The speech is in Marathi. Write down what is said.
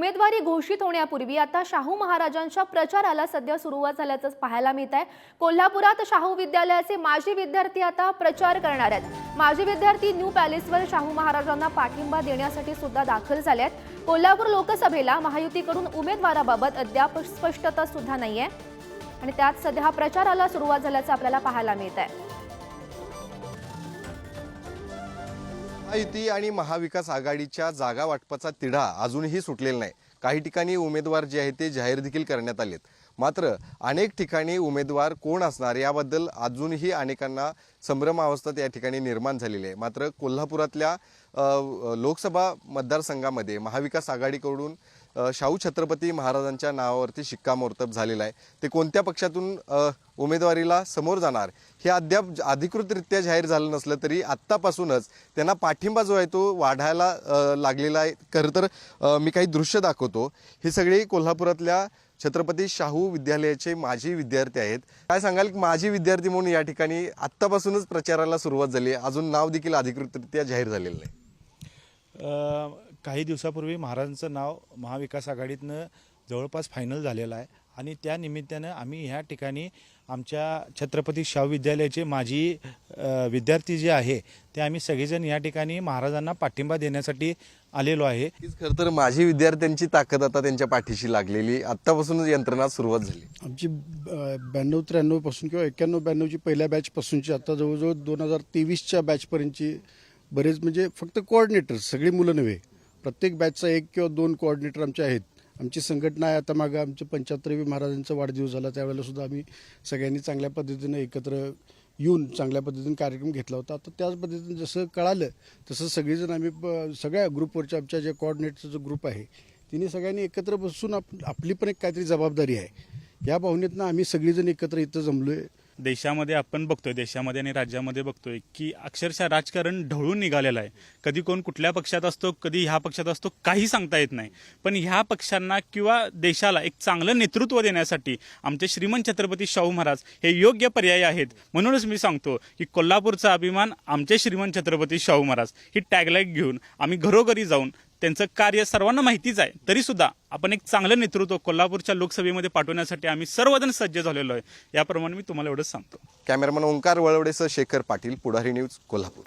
उमेदवारी घोषित होण्यापूर्वी आता शाहू महाराजांच्या प्रचाराला सध्या सुरुवात झाल्याचं पाहायला मिळत आहे। कोल्हापुरात शाहू विद्यालयाचे माजी विद्यार्थी आता प्रचार करणार आहेत। माजी विद्यार्थी न्यू पॅलेसवर शाहू महाराजांना पाठिंबा देण्यासाठी सुद्धा दाखल झाले आहेत। कोल्हापूर लोकसभेला महायुतीकडून उमेदवाराबाबत अद्याप स्पष्टता सुद्धा नाहीये आणि त्यात सध्या प्रचाराला सुरुवात झाल्याचं आपल्याला पाहायला मिळत आहे। महायुती आणि महाविकास आघाडीच्या जागा वाटपाचा तिढा अजूनही सुटलेला नाही। काही ठिकाणी उमेदवार जे आहेत ते जाहीर देखील करण्यात आलेत, मात्र अनेक ठिकाणी उमेदवार कोण असणार याबद्दल अजूनही अनेकांना संभ्रमावस्था या ठिकाणी निर्माण झालेली आहे। मात्र कोल्हापुरातल्या लोकसभा मतदारसंघामध्ये महाविकास आघाडीकडून शाहू छत्रपती महाराजांच्या नावावरती शिक्कामोर्तब झालेला आहे। ते कोणत्या पक्षातून उमेदवारीला समोर जाणार हे अद्याप अधिकृतरित्या जाहीर झालं नसलं तरी आत्तापासूनच त्यांना पाठिंबा जो आहे तो वाढायला लागलेला आहे। खरं तर मी काही दृश्य दाखवतो। हे सगळे कोल्हापुरातल्या छत्रपती शाहू विद्यालयाचे माजी विद्यार्थी आहेत। काय सांगाल, माजी विद्यार्थी म्हणून या ठिकाणी आत्तापासूनच प्रचाराला सुरुवात झाली, अजून नाव देखील अधिकृतरित्या जाहीर झालेलं नाही। काही दिवसापूर्वी महाराजांचं नाव महाविकास आघाडीतनं जवळपास फायनल झालेलं आहे आणि त्या निमित्तानं आम्ही ह्या ठिकाणी आमच्या छत्रपती शाहू विद्यालयाचे माजी विद्यार्थी जे आहे ते आम्ही सगळेजण या ठिकाणी महाराजांना पाठिंबा देण्यासाठी आलेलो आहे। खरं तर माजी विद्यार्थ्यांची ताकद आता त्यांच्या पाठीशी लागलेली, आत्तापासूनच यंत्रणा सुरुवात झाली। आमची 92-93 पासून किंवा 91-92ची पहिल्या बॅचपासूनची आता जवळजवळ 2023च्या बॅचपर्यंतची बरेच म्हणजे फक्त कोऑर्डिनेटर सगळी मुलं नव्हे, प्रत्येक बॅचचा 1 किंवा 2 कोऑर्डिनेटर आमचे आहेत। आमची संघटना आहे। आता मागं आमच्या 75वी महाराजांचा वाढदिवस झाला, त्यावेळेला सुद्धा आम्ही सगळ्यांनी चांगल्या पद्धतीनं एकत्र येऊन चांगल्या पद्धतीने कार्यक्रम घेतला होता। आता त्याच पद्धतीने जसं कळालं तसं सगळेजण आम्ही सगळ्या ग्रुपवरच्या आमच्या जे कोऑर्डिनेटरचा जो ग्रुप आहे तिने सगळ्यांनी एकत्र बसून आपली पण एक काहीतरी जबाबदारी आहे या भावनेतनं आम्ही सगळेजण एकत्र इथं जमलो आहे। देशामध्ये आपण बघतोय, देशामध्ये आणि राज्यामध्ये बघतोय की अक्षरशः राजकारण ढवळून निघालेलं आहे। कधी कोण कुठल्या पक्षात असतो, कधी ह्या पक्षात असतो, काही सांगता येत नाही। पण ह्या पक्षांना किंवा देशाला एक चांगलं नेतृत्व देण्यासाठी आमचे श्रीमंत छत्रपती शाहू महाराज हे योग्य पर्याय आहेत। म्हणूनच मी सांगतो की कोल्हापूरचा अभिमान आमचे श्रीमंत छत्रपती शाहू महाराज ही टॅगलाईन घेऊन आम्ही घरोघरी जाऊन त्यांचं कार्य सर्वांना माहितीच आहे, तरी सुद्धा आपण एक चांगलं नेतृत्व कोल्हापूरच्या लोकसभेमध्ये पाठवण्यासाठी आम्ही सर्वजण सज्ज झालेलो आहे। याप्रमाणे मी तुम्हाला एवढंच सांगतो। कॅमेरामन ओंकार वळवडेसह शेखर पाटील, पुढारी न्यूज, कोल्हापूर।